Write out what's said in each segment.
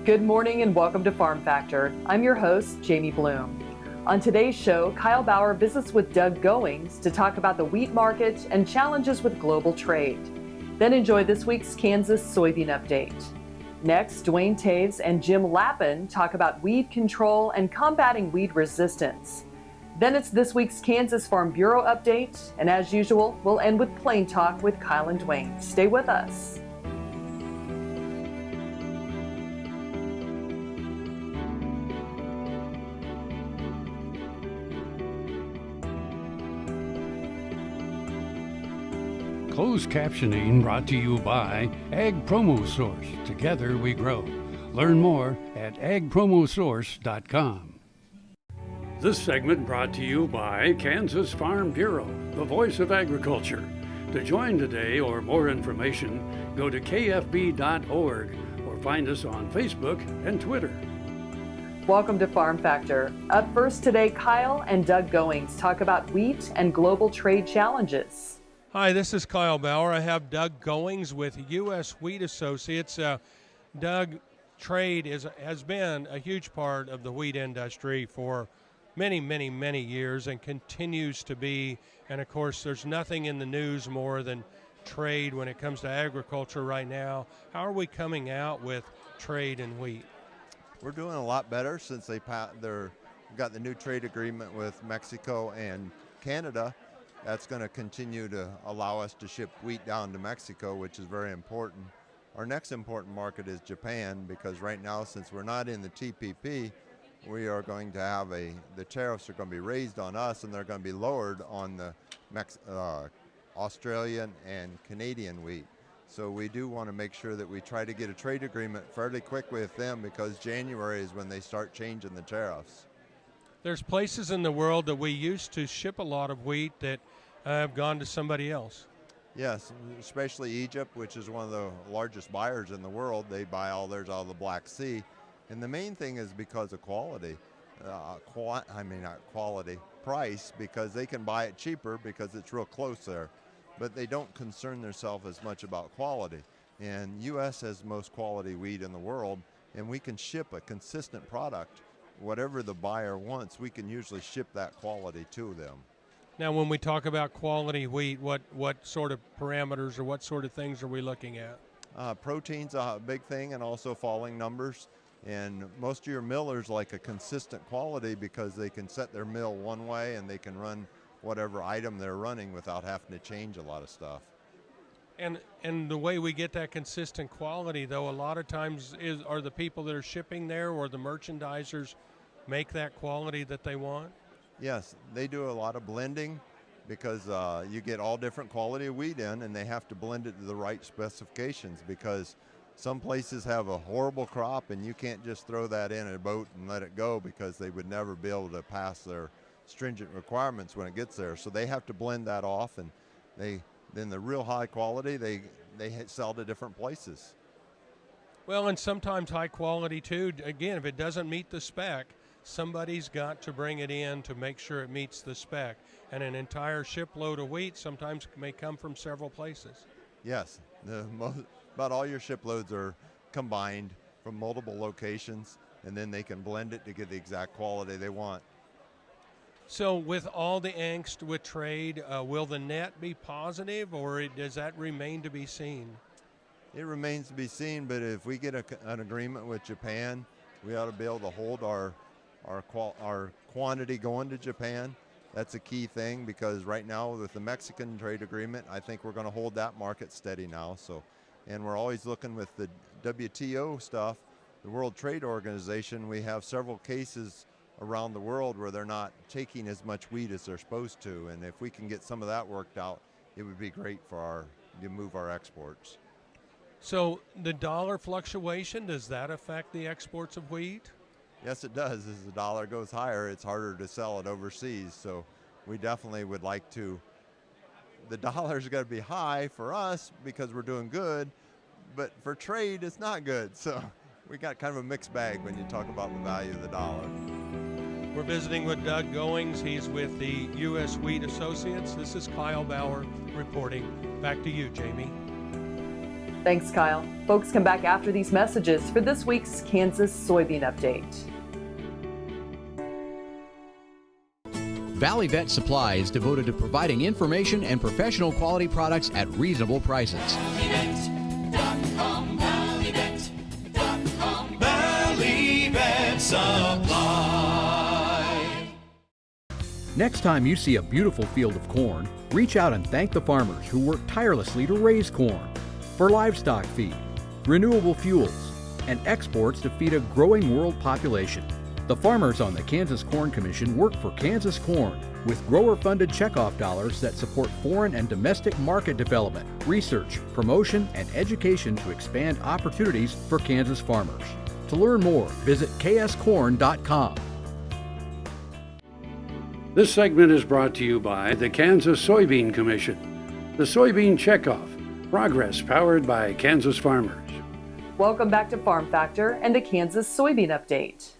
Good morning and welcome to Farm Factor. I'm your host, Jamie Bloom. On today's show, Kyle Bauer visits with Doug Goyings to talk about the wheat market and challenges with global trade. Then enjoy this week's Kansas Soybean update. Next, Duane and Jim Lappin talk about weed control and combating weed resistance. Then it's this week's Kansas Farm Bureau update, and as usual, we'll end with Plain Talk with Kyle and Duane. Stay with us. Closed captioning brought to you by Ag Promo Source. Together we grow. Learn more at agpromosource.com. This segment brought to you by Kansas Farm Bureau, the voice of agriculture. To join today or more information, go to kfb.org or find us on Facebook and Twitter. Welcome to Farm Factor. Up first today, Kyle and Doug Goyings talk about wheat and global trade challenges. Hi, this is Kyle Bauer. I have Doug Goyings with U.S. Wheat Associates. Doug, trade has been a huge part of the wheat industry for many, many, many years and continues to be. And, of course, there's nothing in the news more than trade when it comes to agriculture right now. How are we coming out with trade in wheat? We're doing a lot better since they've got the new trade agreement with Mexico and Canada. That's going to continue to allow us to ship wheat down to Mexico, which is very important. Our next important market is Japan, because right now, since we're not in the TPP, we are going to have the tariffs are going to be raised on us, and they're going to be lowered on the Australian and Canadian wheat. So we do want to make sure that we try to get a trade agreement fairly quick with them, because January is when they start changing the tariffs. There's places in the world that we used to ship a lot of wheat that have gone to somebody else. Yes, especially Egypt, which is one of the largest buyers in the world. They buy all theirs out of the Black Sea. And the main thing is because of quality. Price, because they can buy it cheaper because it's real close there. But they don't concern themselves as much about quality. And U.S. has the most quality wheat in the world, and we can ship a consistent product. Whatever the buyer wants, we can usually ship that quality to them. Now, when we talk about quality wheat, what sort of parameters or what sort of things are we looking at? Protein's a big thing, and also falling numbers. And most of your millers like a consistent quality because they can set their mill one way and they can run whatever item they're running without having to change a lot of stuff. And the way we get that consistent quality, though, a lot of times are the people that are shipping there or the merchandisers make that quality that they want? Yes, they do a lot of blending because you get all different quality of wheat in, and they have to blend it to the right specifications, because some places have a horrible crop and you can't just throw that in a boat and let it go, because they would never be able to pass their stringent requirements when it gets there. So they have to blend that off, and then the real high quality, they sell to different places. Well, and sometimes high quality too, again, if it doesn't meet the spec, somebody's got to bring it in to make sure it meets the spec. And an entire shipload of wheat sometimes may come from several places. Yes, about all your shiploads are combined from multiple locations, and then they can blend it to get the exact quality they want. So with all the angst with trade, will the net be positive, or does that remain to be seen? It remains to be seen, but if we get an agreement with Japan, we ought to be able to hold our quantity going to Japan. That's a key thing, because right now with the Mexican trade agreement, I think we're going to hold that market steady now. And we're always looking with the WTO stuff, the World Trade Organization. We have several cases around the world where they're not taking as much wheat as they're supposed to, and if we can get some of that worked out, it would be great to move our exports. So the dollar fluctuation, does that affect the exports of wheat? Yes, it does. As the dollar goes higher, it's harder to sell it overseas, so we definitely would like to. The dollar's got to be high for us because we're doing good, but for trade, it's not good. So we got kind of a mixed bag when you talk about the value of the dollar. We're visiting with Doug Goyings. He's with the U.S. Wheat Associates. This is Kyle Bauer reporting. Back to you, Jamie. Thanks, Kyle. Folks, come back after these messages for this week's Kansas Soybean Update. Valley Vet Supply is devoted to providing information and professional quality products at reasonable prices. ValleyVet.com, ValleyVet.com, Valley Vet Supply. Next time you see a beautiful field of corn, reach out and thank the farmers who work tirelessly to raise corn for livestock feed, renewable fuels, and exports to feed a growing world population. The farmers on the Kansas Corn Commission work for Kansas Corn with grower-funded checkoff dollars that support foreign and domestic market development, research, promotion, and education to expand opportunities for Kansas farmers. To learn more, visit kscorn.com. This segment is brought to you by the Kansas Soybean Commission. The Soybean Checkoff, progress powered by Kansas farmers. Welcome back to Farm Factor and the Kansas Soybean Update.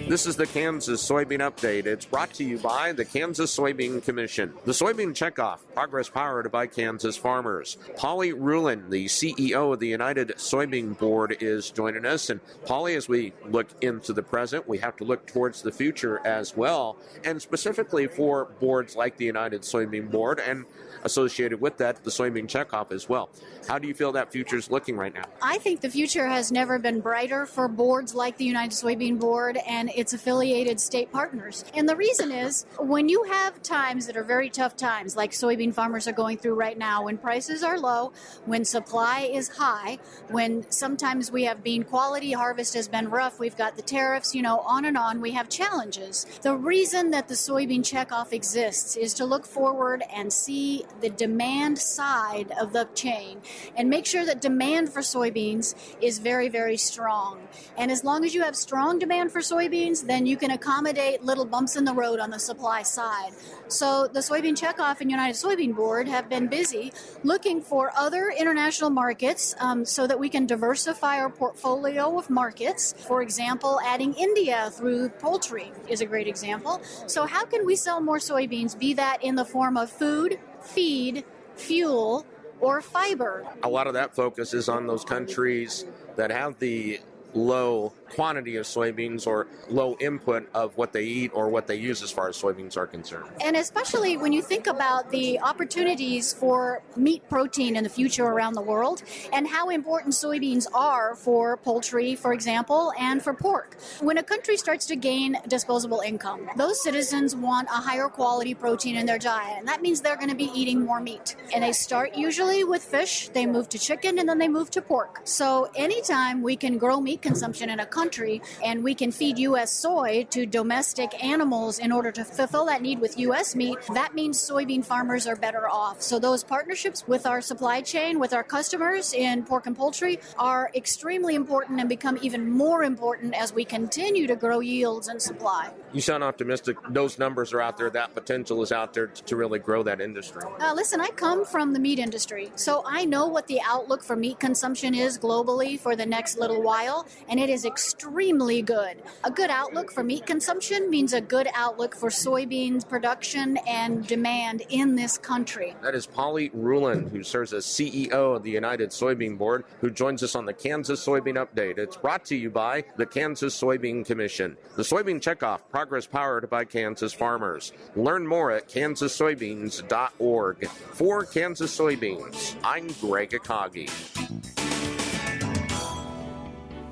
This is the Kansas Soybean Update. It's brought to you by the Kansas Soybean Commission. The Soybean Checkoff, progress powered by Kansas farmers. Polly Rulin, the CEO of the United Soybean Board, is joining us. And Polly, as we look into the present, we have to look towards the future as well, and specifically for boards like the United Soybean Board and associated with that, the Soybean Checkoff as well. How do you feel that future is looking right now? I think the future has never been brighter for boards like the United Soybean Board and its affiliated state partners. And the reason is, when you have times that are very tough times, like soybean farmers are going through right now, when prices are low, when supply is high, when sometimes we have bean quality, harvest has been rough, we've got the tariffs, on and on, we have challenges. The reason that the Soybean Checkoff exists is to look forward and see the demand side of the chain and make sure that demand for soybeans is very, very strong. And as long as you have strong demand for soybeans, then you can accommodate little bumps in the road on the supply side. So the Soybean Checkoff and United Soybean Board have been busy looking for other international markets so that we can diversify our portfolio of markets. For example, adding India through poultry is a great example. So how can we sell more soybeans, be that in the form of food, feed, fuel, or fiber? A lot of that focus is on those countries that have the low quantity of soybeans or low input of what they eat or what they use as far as soybeans are concerned. And especially when you think about the opportunities for meat protein in the future around the world and how important soybeans are for poultry, for example, and for pork. When a country starts to gain disposable income, those citizens want a higher quality protein in their diet, and that means they're going to be eating more meat. And they start usually with fish, they move to chicken, and then they move to pork. So anytime we can grow meat consumption in a country and we can feed U.S. soy to domestic animals in order to fulfill that need with U.S. meat, that means soybean farmers are better off. So those partnerships with our supply chain, with our customers in pork and poultry are extremely important and become even more important as we continue to grow yields and supply. You sound optimistic. Those numbers are out there. That potential is out there to really grow that industry. Listen, I come from the meat industry, so I know what the outlook for meat consumption is globally for the next little while, and it is extremely good. A good outlook for meat consumption means a good outlook for soybeans production and demand in this country. That is Polly Rulin, who serves as CEO of the United Soybean Board, who joins us on the Kansas Soybean Update. It's brought to you by the Kansas Soybean Commission. The Soybean Checkoff, progress powered by Kansas farmers. Learn more at kansassoybeans.org. For Kansas Soybeans, I'm Greg Akagi.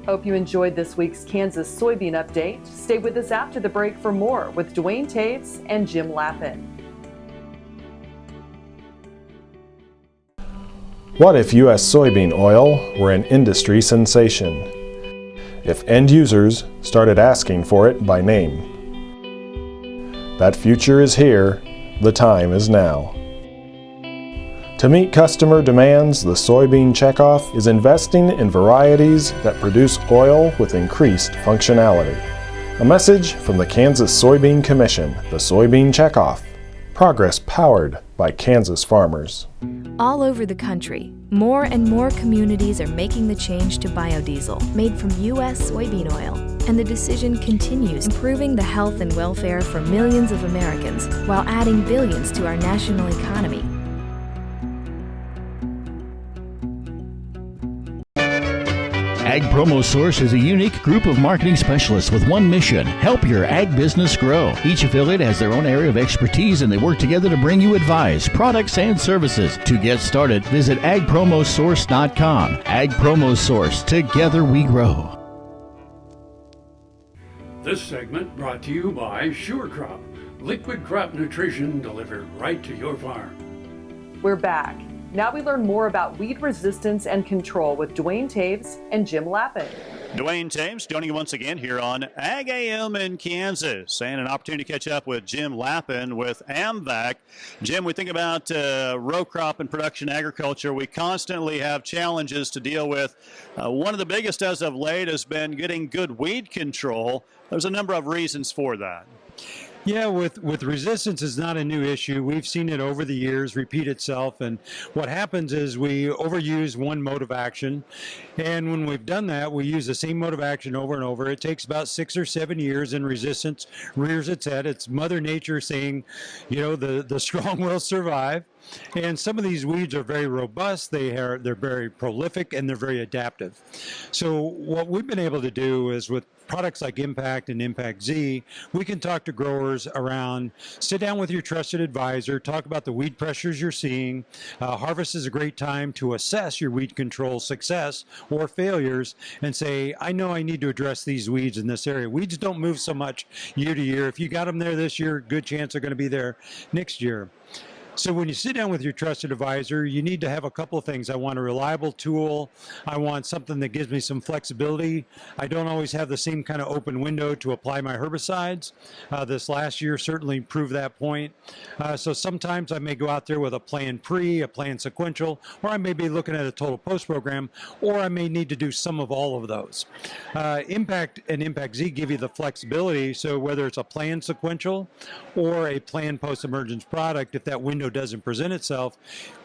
Hope you enjoyed this week's Kansas Soybean Update. Stay with us after the break for more with Duane Taves and Jim Lappin. What if U.S. soybean oil were an industry sensation? If end users started asking for it by name? That future is here. The time is now. To meet customer demands, the Soybean Checkoff is investing in varieties that produce oil with increased functionality. A message from the Kansas Soybean Commission, the Soybean Checkoff, progress powered by Kansas farmers. All over the country, more and more communities are making the change to biodiesel made from U.S. soybean oil, and the decision continues improving the health and welfare for millions of Americans while adding billions to our national economy. Ag Promo Source is a unique group of marketing specialists with one mission: help your ag business grow. Each affiliate has their own area of expertise, and they work together to bring you advice, products, and services. To get started, visit agpromosource.com. Ag Promo Source. Together we grow. This segment brought to you by Sure Crop, liquid crop nutrition delivered right to your farm. We're back. Now we learn more about weed resistance and control with Duane Taves and Jim Lappin. Duane Taves joining you once again here on Ag AM in Kansas, and an opportunity to catch up with Jim Lappin with AMVAC. Jim, we think about row crop and production agriculture. We constantly have challenges to deal with. One of the biggest as of late has been getting good weed control. There's a number of reasons for that. Yeah, with resistance is not a new issue. We've seen it over the years repeat itself, and what happens is we overuse one mode of action, and when we've done that, we use the same mode of action over and over. It takes about 6 or 7 years, and resistance rears its head. It's Mother Nature saying, the strong will survive. And some of these weeds are very robust, they're very prolific, and they're very adaptive. So what we've been able to do is with products like Impact and Impact Z, we can talk to growers around, sit down with your trusted advisor, talk about the weed pressures you're seeing. Harvest is a great time to assess your weed control success or failures and say, I know I need to address these weeds in this area. Weeds don't move so much year to year. If you got them there this year, good chance they're going to be there next year. So when you sit down with your trusted advisor, you need to have a couple of things. I want a reliable tool. I want something that gives me some flexibility. I don't always have the same kind of open window to apply my herbicides. This last year certainly proved that point. So sometimes I may go out there with a plan pre, a plan sequential, or I may be looking at a total post program, or I may need to do some of all of those. Impact and Impact Z give you the flexibility. So whether it's a plan sequential or a plan post emergence product, if that window doesn't present itself,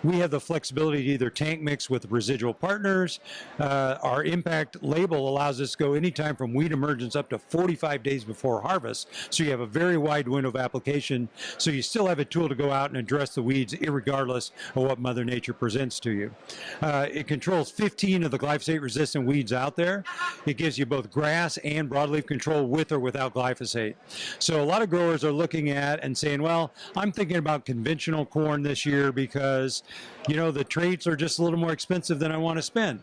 we have the flexibility to either tank mix with residual partners. Our Impact label allows us to go anytime from weed emergence up to 45 days before harvest. So you have a very wide window of application. So you still have a tool to go out and address the weeds irregardless of what Mother Nature presents to you. It controls 15 of the glyphosate resistant weeds out there. It gives you both grass and broadleaf control with or without glyphosate. So a lot of growers are looking at and saying, well, I'm thinking about conventional corn this year because, the traits are just a little more expensive than I want to spend.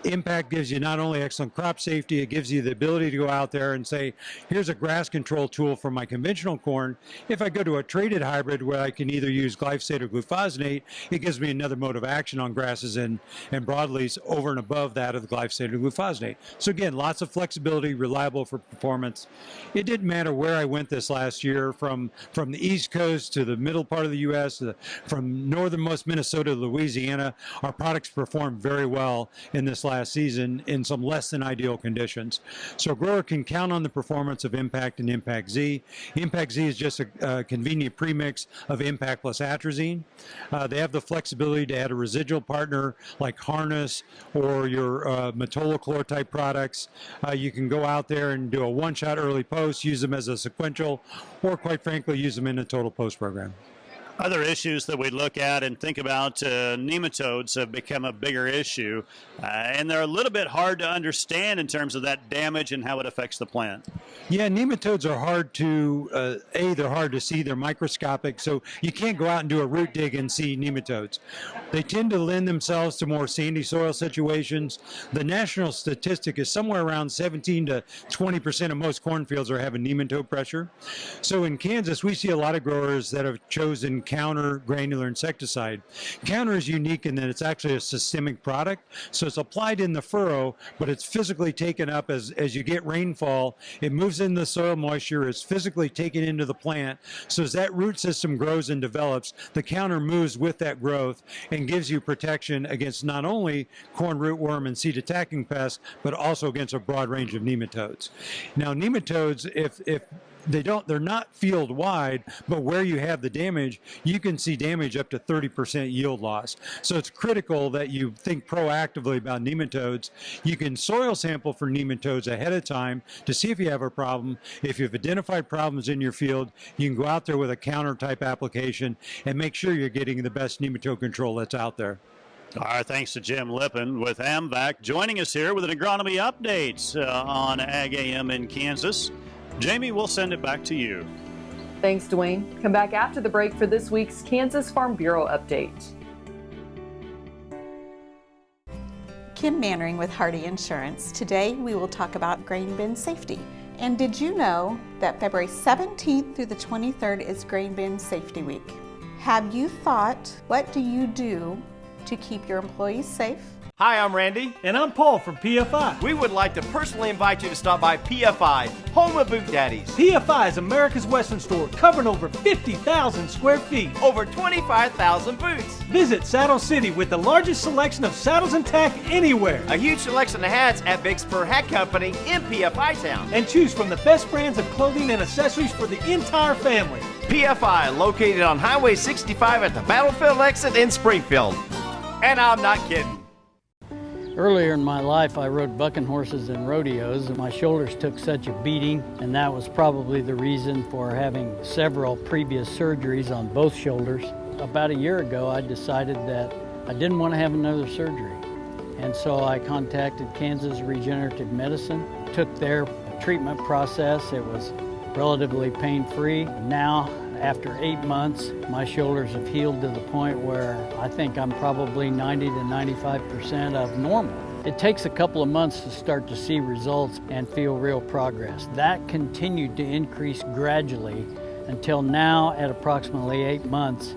Impact gives you not only excellent crop safety, it gives you the ability to go out there and say, here's a grass control tool for my conventional corn. If I go to a traded hybrid where I can either use glyphosate or glufosinate, it gives me another mode of action on grasses and broadleaves over and above that of the glyphosate or glufosinate. So again, lots of flexibility, reliable for performance. It didn't matter where I went this last year, from the East Coast to the middle part of the U.S., from northernmost Minnesota to Louisiana, our products performed very well in this last season in some less than ideal conditions. So a grower can count on the performance of Impact and Impact Z. Impact Z is just a convenient premix of Impact plus atrazine. They have the flexibility to add a residual partner like Harness or your metolachlor type products. You can go out there and do a one-shot early post, use them as a sequential, or quite frankly, use them in a total post program. Other issues that we look at and think about, nematodes have become a bigger issue, and they're a little bit hard to understand in terms of that damage and how it affects the plant. Yeah, nematodes are hard to, they're hard to see, they're microscopic, so you can't go out and do a root dig and see nematodes. They tend to lend themselves to more sandy soil situations. The national statistic is somewhere around 17 to 20% of most cornfields are having nematode pressure. So in Kansas, we see a lot of growers that have chosen Counter granular insecticide. Counter is unique in that it's actually a systemic product, so it's applied in the furrow, but it's physically taken up as you get rainfall. It moves in the soil moisture, it's physically taken into the plant, so as that root system grows and develops, the Counter moves with that growth and gives you protection against not only corn rootworm and seed attacking pests, but also against a broad range of nematodes. Now nematodes, if they're not field wide, but where you have the damage, you can see damage up to 30% yield loss. So it's critical that you think proactively about nematodes. You can soil sample for nematodes ahead of time to see if you have a problem. If you've identified problems in your field, you can go out there with a Counter type application and make sure you're getting the best nematode control that's out there. Our thanks to Jim Lappin with AMVAC, joining us here with an agronomy update on Ag AM in Kansas. Jamie, we'll send it back to you. Thanks, Duane. Come back after the break for this week's Kansas Farm Bureau update. Kim Mannering with Hardy Insurance. Today we will talk about grain bin safety. And did you know that February 17th through the 23rd is Grain Bin Safety Week? Have you thought, what do you do to keep your employees safe? Hi, I'm Randy. And I'm Paul from PFI. We would like to personally invite you to stop by PFI, home of Boot Daddies. PFI is America's Western store, covering over 50,000 square feet. Over 25,000 boots. Visit Saddle City with the largest selection of saddles and tack anywhere. A huge selection of hats at Big Spur Hat Company in PFI Town. And choose from the best brands of clothing and accessories for the entire family. PFI, located on Highway 65 at the Battlefield exit in Springfield. And I'm not kidding. Earlier in my life, I rode bucking horses and rodeos, and my shoulders took such a beating, and that was probably the reason for having several previous surgeries on both shoulders. About a year ago, I decided that I didn't want to have another surgery, and so I contacted Kansas Regenerative Medicine, took their treatment process. It was relatively pain-free. Now, after 8 months, my shoulders have healed to the point where I think I'm probably 90 to 95% of normal. It takes a couple of months to start to see results and feel real progress. That continued to increase gradually until now at approximately 8 months.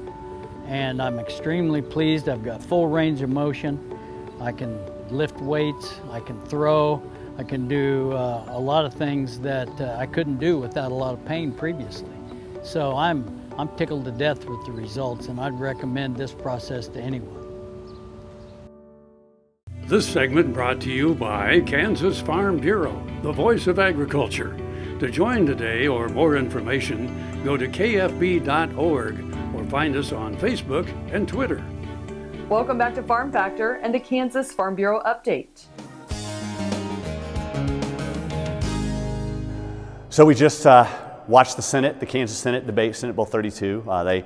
And I'm extremely pleased. I've got full range of motion. I can lift weights, I can throw, I can do a lot of things that I couldn't do without a lot of pain previously. So I'm tickled to death with the results, and I'd recommend this process to anyone. This segment brought to you by Kansas Farm Bureau, the voice of agriculture. To join today or more information, go to kfb.org or find us on Facebook and Twitter. Welcome back to Farm Factor and the Kansas Farm Bureau update. So we just watched the Kansas Senate debate Senate Bill 32. They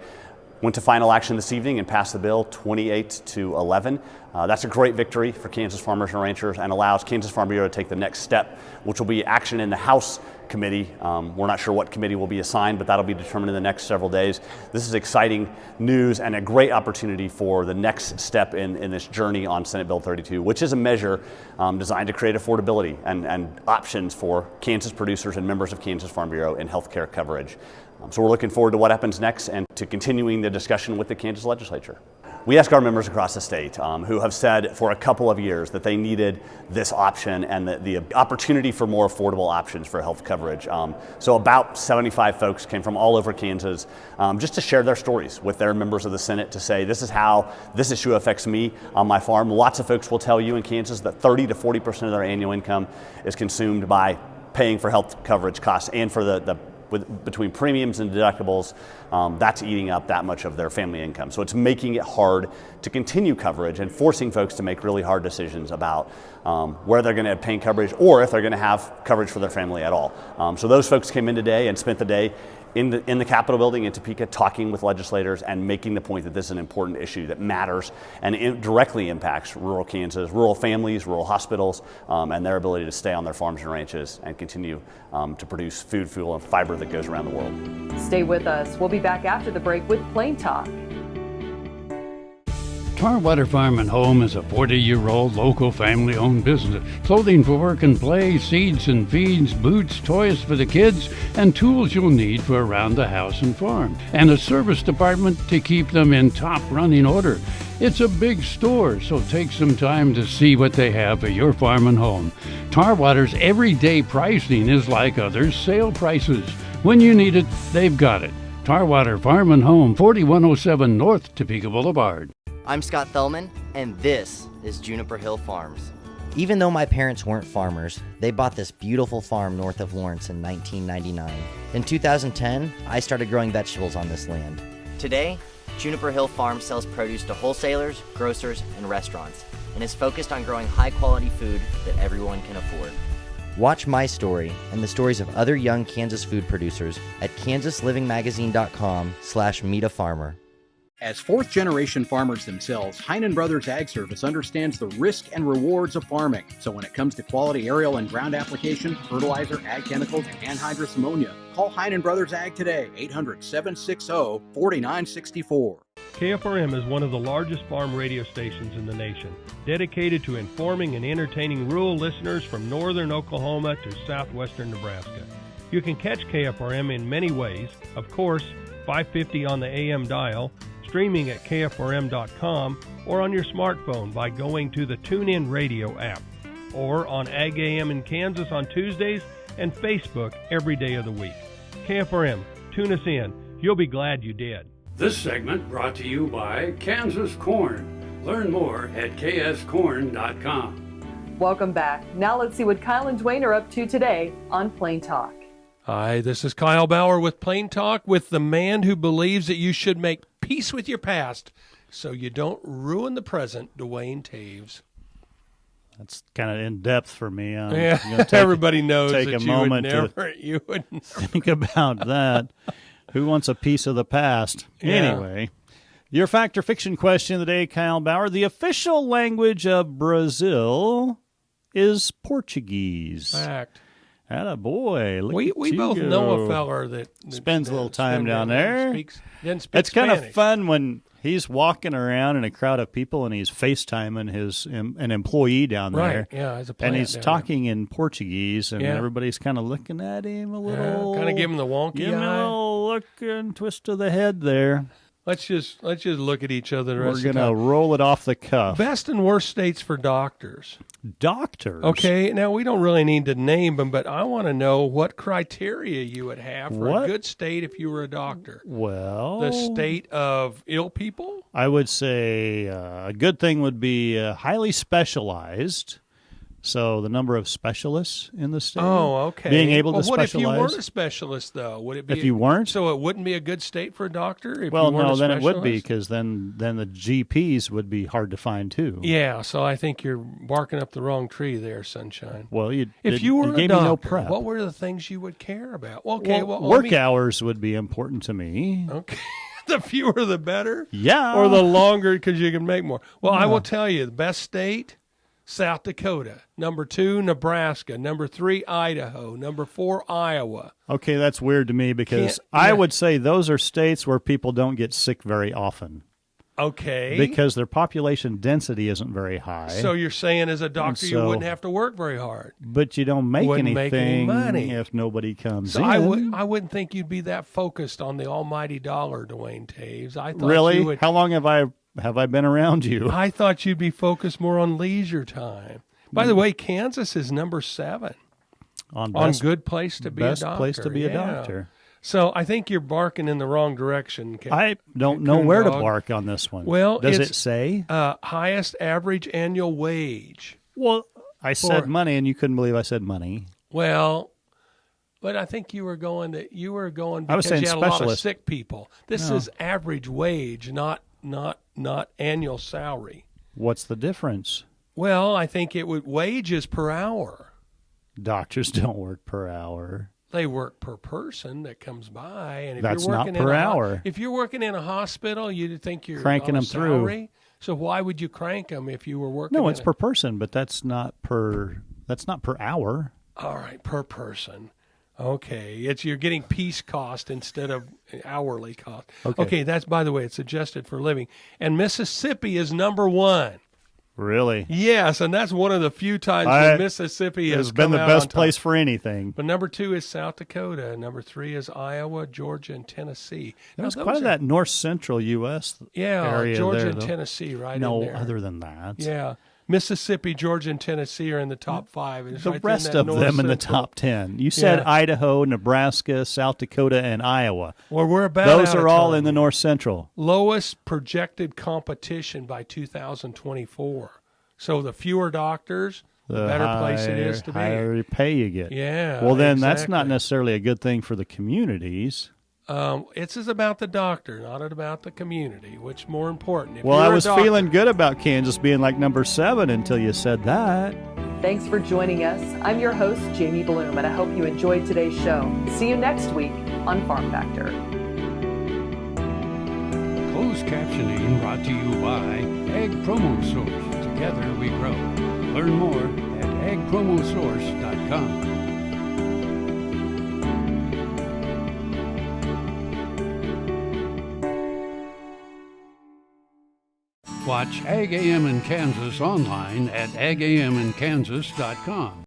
went to final action this evening and passed the bill 28-11. That's a great victory for Kansas farmers and ranchers and allows Kansas Farm Bureau to take the next step, which will be action in the House committee. We're not sure what committee will be assigned, but that'll be determined in the next several days. This is exciting news and a great opportunity for the next step in this journey on Senate Bill 32, which is a measure designed to create affordability and options for Kansas producers and members of Kansas Farm Bureau in healthcare coverage. So we're looking forward to what happens next and to continuing the discussion with the Kansas legislature. We ask our members across the state who have said for a couple of years that they needed this option and the opportunity for more affordable options for health coverage. So about 75 folks came from all over Kansas just to share their stories with their members of the Senate to say, this is how this issue affects me on my farm. Lots of folks will tell you in Kansas that 30 to 40% of their annual income is consumed by paying for health coverage costs and for between premiums and deductibles, that's eating up that much of their family income. So it's making it hard to continue coverage and forcing folks to make really hard decisions about where they're going to obtain coverage or if they're going to have coverage for their family at all. So those folks came in today and spent the day in the Capitol building in Topeka talking with legislators and making the point that this is an important issue that matters and it directly impacts rural Kansas, rural families, rural hospitals, and their ability to stay on their farms and ranches and continue to produce food, fuel, and fiber that goes around the world. Stay with us. We'll be back after the break with Plain Talk. Tarwater Farm and Home is a 40-year-old local family-owned business. Clothing for work and play, seeds and feeds, boots, toys for the kids, and tools you'll need for around the house and farm. And a service department to keep them in top running order. It's a big store, so take some time to see what they have for your farm and home. Tarwater's everyday pricing is like others' sale prices. When you need it, they've got it. Tarwater Farm and Home, 4107 North Topeka Boulevard. I'm Scott Thellman, and this is Juniper Hill Farms. Even though my parents weren't farmers, they bought this beautiful farm north of Lawrence in 1999. In 2010, I started growing vegetables on this land. Today, Juniper Hill Farms sells produce to wholesalers, grocers, and restaurants, and is focused on growing high-quality food that everyone can afford. Watch my story and the stories of other young Kansas food producers at kansaslivingmagazine.com/meetafarmer. As fourth-generation farmers themselves, Heinen Brothers Ag Service understands the risk and rewards of farming. So when it comes to quality aerial and ground application, fertilizer, ag chemicals, and anhydrous ammonia, call Heinen Brothers Ag today, 800-760-4964. KFRM is one of the largest farm radio stations in the nation, dedicated to informing and entertaining rural listeners from northern Oklahoma to southwestern Nebraska. You can catch KFRM in many ways. Of course, 550 on the AM dial, streaming at kfrm.com, or on your smartphone by going to the TuneIn Radio app, or on Ag AM in Kansas on Tuesdays and Facebook every day of the week. KFRM, tune us in. You'll be glad you did. This segment brought to you by Kansas Corn. Learn more at kscorn.com. Welcome back. Now let's see what Kyle and Duane are up to today on Plain Talk. Hi, this is Kyle Bauer with Plain Talk, with the man who believes that you should make peace with your past so you don't ruin the present, Duane Taves. That's kind of in depth for me. Yeah, everybody knows take that a you moment would never, to you wouldn't think about that. Who wants a piece of the past? Yeah. Anyway, your fact or fiction question of the day, Kyle Bauer. The official language of Brazil is Portuguese. Fact. Attaboy. Look We at both you know go. a feller that spends a little time down there. Doesn't speak It's kind of Spanish. fun when he's walking around in a crowd of people and he's FaceTiming an employee down there. Right, yeah, as a and plant he's down talking in Portuguese, and Yeah. everybody's kind of looking at him a little. kind of give him the wonky Give him eye. a little look and twist of the head there. Let's just look at each other. The We're rest of the going to time. roll it off the cuff. Best and worst states for doctors. Doctors? Okay, now we don't really need to name them, but I want to know what criteria you would have for What? a good state if you were a doctor. Well, The state of ill people? I would say a good thing would be highly specialized. So the number of specialists in the state. Oh, okay. Being able to what specialize. if you weren't a specialist, though? Would it be If you weren't? So it wouldn't be a good state for a doctor if Well, you weren't no, a then it would be, specialist? because then the GPs would be hard to find too. Yeah, so I think you're barking up the wrong tree there, Sunshine. Well, if you were a gave doctor, me no prep. what were the things you would care about? Okay, well, work hours would be important to me. Okay. The fewer the better? Yeah. Or the longer because you can make more. Well, I Yeah. will tell you, the best state, South Dakota. Number 2, Nebraska. Number 3, Idaho. Number 4, Iowa. Okay, that's weird to me because Can't- I yeah. would say those are states where people don't get sick very often Okay. because their population density isn't very high. So you're saying as a doctor you so- wouldn't have to work very hard. But you don't make Wouldn't anything make any money. if nobody comes So in. I wouldn't think you'd be that focused on the almighty dollar, Duane Taves. I thought Really? you would, How long have I been around you? I thought you'd be focused more on leisure time. By the way, Kansas is number 7 on good place to be a best doctor. place to be a Yeah. doctor. So I think you're barking in the wrong direction. I don't know where to Coon Dog. bark on this one. Well, does it's, it say? Highest average annual wage. Well, I said for- money, and you couldn't believe I said money. Well, but I think you were going because I was saying you had a lot of specialist. sick people. This No. is average wage, not annual salary. What's the difference? Well, I think wages per hour. Doctors don't work per hour. They work per person that comes by, and if That's you're not working per in hour. If you're working in a hospital, you'd think you're Cranking on a them through. salary. So why would you crank them if you were working? No, in it's a- per person, but that's not per hour. All right, per person. Okay, you're getting piece cost instead of hourly cost. Okay. That's, by the way, it's adjusted for living. And Mississippi is number 1. Really? Yes, and that's one of the few times I- when Mississippi has been come the out best on top. place for anything. But number 2 is South Dakota. Number 3 is Iowa, Georgia, and Tennessee. Now, There's those quite are- that north central U.S. area Georgia there, and though. Tennessee right no, in there. other than that. Yeah. Mississippi, Georgia, and Tennessee are in the top 5. It's The right there in rest that of north them in the central. top 10. You said Yeah. Idaho, Nebraska, South Dakota, and Iowa. Well, we're about Those out of are all time. in the north central. Lowest projected competition by 2024. So the fewer doctors, the better place it is to be. higher pay you get. Yeah, Well, then that's not exactly. necessarily a good thing for the communities. It's about the doctor, not about the community. Which more important? If Well, I you're a was doctor- feeling good about Kansas being like number 7 until you said that. Thanks for joining us. I'm your host, Jamie Bloom, and I hope you enjoyed today's show. See you next week on Farm Factor. Closed captioning brought to you by Ag Promo Source. Together we grow. Learn more at agpromosource.com. Watch Ag AM in Kansas online at agaminkansas.com.